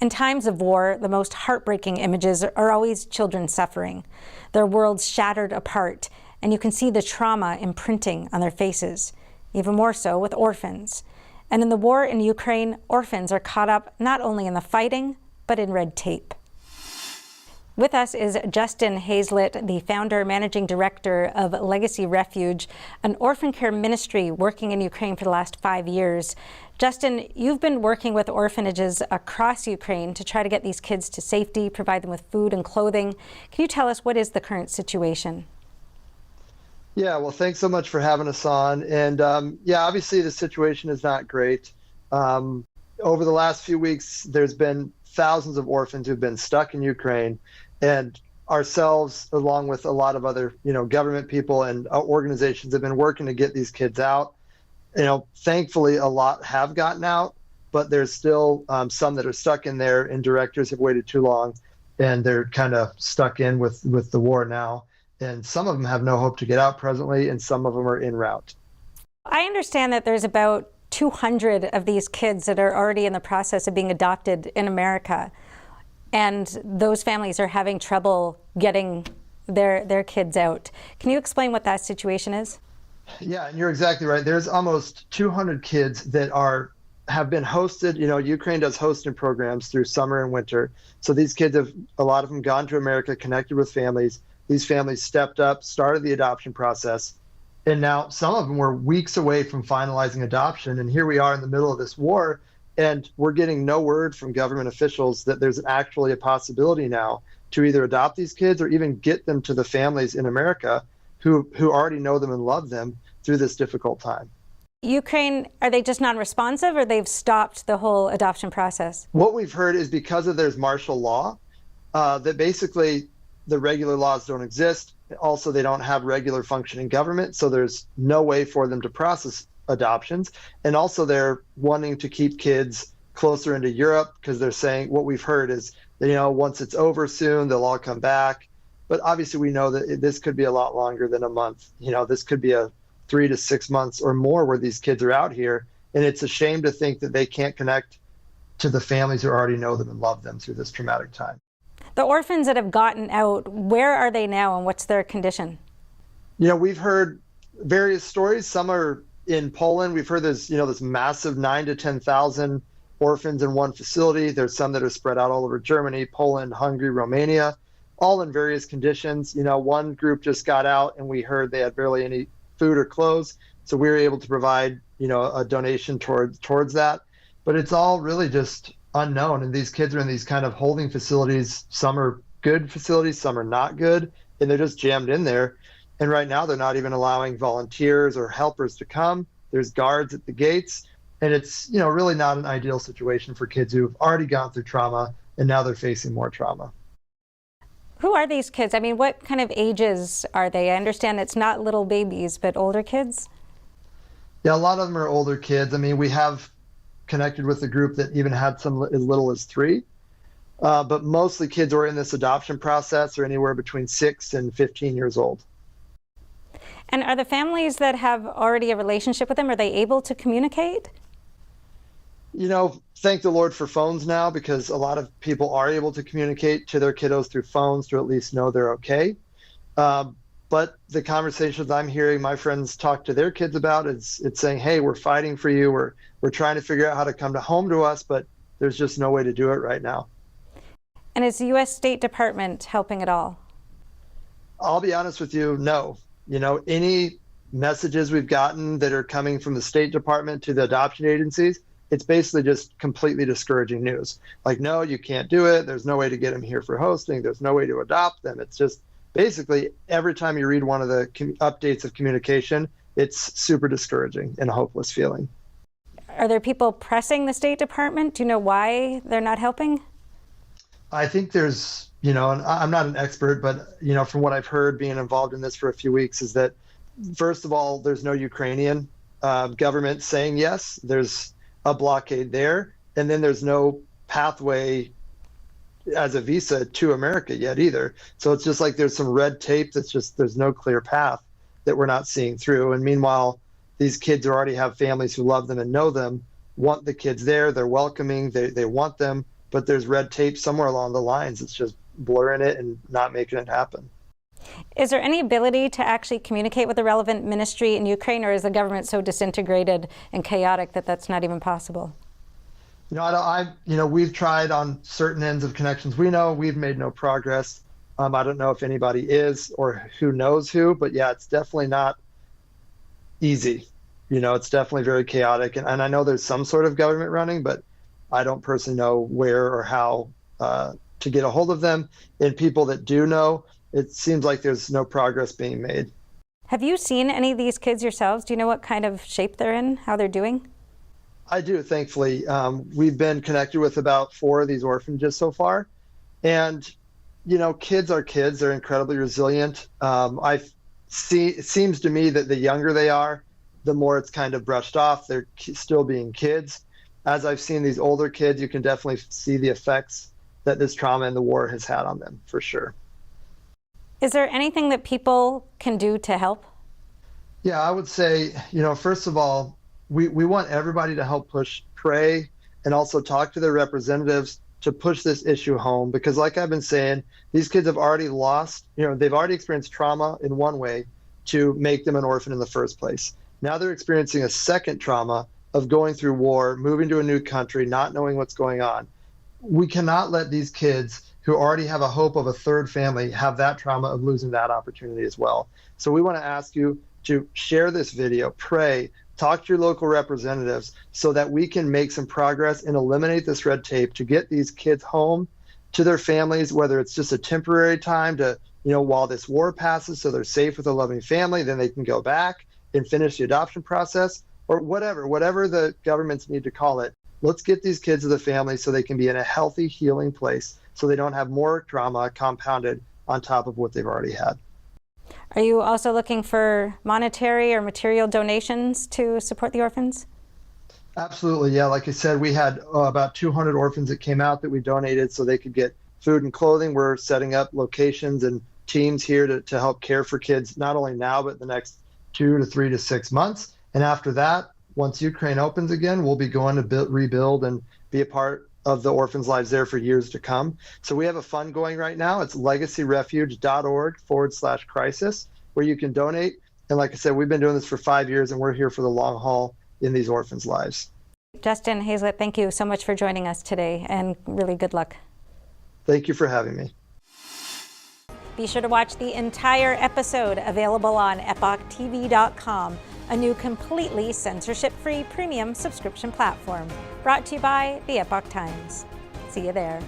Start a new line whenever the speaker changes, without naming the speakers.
In times of war, the most heartbreaking images are always children suffering, their worlds shattered apart, and you can see the trauma imprinting on their faces, even more so with orphans. And in the war in Ukraine, orphans are caught up not only in the fighting, but in red tape. With us is Justin Hayslett, the founder and managing director of Legacy Refuge, an orphan care ministry working in Ukraine for the last 5 years. Justin, you've been working with orphanages across Ukraine to try to get these kids to safety, provide them with food and clothing. Can you tell us what is the current situation?
Yeah, well, thanks so much for having us on. And yeah, obviously the situation is not great. Over the last few weeks, there's been thousands of orphans who've been stuck in Ukraine, and ourselves, along with a lot of other, government people and organizations, have been working to get these kids out. Thankfully, a lot have gotten out, but there's still some that are stuck in there, and directors have waited too long, and they're kind of stuck in with the war now. And some of them have no hope to get out presently, and some of them are en route.
I understand that there's about 200 of these kids that are already in the process of being adopted in America, and those families are having trouble getting their kids out. Can you explain what that situation is?
Yeah, and you're exactly right. There's almost 200 kids that have been hosted. Ukraine does hosting programs through summer and winter. So these kids a lot of them gone to America, connected with families. These families stepped up, started the adoption process, and now some of them were weeks away from finalizing adoption. And here we are in the middle of this war, and we're getting no word from government officials that there's actually a possibility now to either adopt these kids or even get them to the families in America who already know them and love them through this difficult time.
Ukraine, are they just non-responsive, or they've stopped the whole adoption process?
What we've heard is because there's martial law, that basically the regular laws don't exist. Also, they don't have regular functioning government, so there's no way for them to process adoptions. And also they're wanting to keep kids closer into Europe because they're saying, what we've heard is that, once it's over soon, they'll all come back. But obviously we know that this could be a lot longer than a month. This could be a 3 to 6 months or more where these kids are out here. And it's a shame to think that they can't connect to the families who already know them and love them through this traumatic time.
The orphans that have gotten out, where are they now and what's their condition?
We've heard various stories. Some are in Poland. We've heard there's, this massive 9,000 to 10,000 orphans in one facility. There's some that are spread out all over Germany, Poland, Hungary, Romania, all in various conditions. One group just got out and we heard they had barely any food or clothes. So we were able to provide, a donation towards that. But it's all really just unknown, and these kids are in these kind of holding facilities. Some are good facilities, some are not good, and they're just jammed in there. And right now they're not even allowing volunteers or helpers to come. There's guards at the gates, and it's really not an ideal situation for kids who've already gone through trauma and now they're facing more trauma.
Who are these kids? I mean, what kind of ages are they? I understand it's not little babies, but older kids?
Yeah, a lot of them are older kids. I mean, we have connected with a group that even had some as little as 3. But mostly kids who are in this adoption process are anywhere between 6 and 15 years old.
And are the families that have already a relationship with them, are they able to communicate?
Thank the Lord for phones now, because a lot of people are able to communicate to their kiddos through phones to at least know they're okay. But the conversations I'm hearing my friends talk to their kids about, it's saying, hey, we're fighting for you. We're trying to figure out how to come home to us, but there's just no way to do it right now.
And is the U.S. State Department helping at all?
I'll be honest with you, no. Any messages we've gotten that are coming from the State Department to the adoption agencies, it's basically just completely discouraging news. Like, no, you can't do it. There's no way to get them here for hosting. There's no way to adopt them. It's just basically every time you read one of the updates of communication, it's super discouraging and a hopeless feeling.
Are there people pressing the State Department? Do you know why they're not helping?
I think there's, and I'm not an expert, but, from what I've heard being involved in this for a few weeks is that, first of all, there's no Ukrainian government saying yes. There's a blockade there. And then there's no pathway as a visa to America yet either. So it's just like there's some red tape there's no clear path that we're not seeing through. And meanwhile, these kids already have families who love them and know them, want the kids there, they're welcoming, they want them, but there's red tape somewhere along the lines. It's just blurring it and not making it happen.
Is there any ability to actually communicate with the relevant ministry in Ukraine, or is the government so disintegrated and chaotic that that's not even possible?
We've tried on certain ends of connections. We've made no progress. I don't know if anybody is or who knows who, but yeah, it's definitely not easy. It's definitely very chaotic. And I know there's some sort of government running, but I don't personally know where or how to get a hold of them. And people that do know, it seems like there's no progress being made.
Have you seen any of these kids yourselves? Do you know what kind of shape they're in, how they're doing?
I do, thankfully. We've been connected with about 4 of these orphanages so far. And, kids are kids. They're incredibly resilient. It seems to me that the younger they are, the more it's kind of brushed off. They're still being kids. As I've seen these older kids, you can definitely see the effects that this trauma and the war has had on them, for sure.
Is there anything that people can do to help?
Yeah, I would say, first of all, we want everybody to help pray, and also talk to their representatives to push this issue home. Because like I've been saying, these kids have already they've already experienced trauma in one way to make them an orphan in the first place. Now they're experiencing a second trauma of going through war, moving to a new country, not knowing what's going on. We cannot let these kids who already have a hope of a third family have that trauma of losing that opportunity as well. So we want to ask you to share this video, pray, talk to your local representatives so that we can make some progress and eliminate this red tape to get these kids home to their families, whether it's just a temporary time to, while this war passes so they're safe with a loving family, then they can go back and finish the adoption process, or whatever the governments need to call it. Let's get these kids to the family so they can be in a healthy, healing place so they don't have more trauma compounded on top of what they've already had.
Are you also looking for monetary or material donations to support the orphans?
Absolutely, yeah. Like I said, we had about 200 orphans that came out that we donated so they could get food and clothing. We're setting up locations and teams here to help care for kids, not only now, but the next 2 to 3 to 6 months. And after that, once Ukraine opens again, we'll be going to rebuild and be a part of the orphans' lives there for years to come. So we have a fund going right now. It's legacyrefuge.org/crisis, where you can donate. And like I said, we've been doing this for 5 years, and we're here for the long haul in these orphans' lives.
Justin Hayslett, thank you so much for joining us today, and really good luck.
Thank you for having me.
Be sure to watch the entire episode, available on epochtv.com, a new completely censorship-free premium subscription platform, brought to you by the Epoch Times. See you there.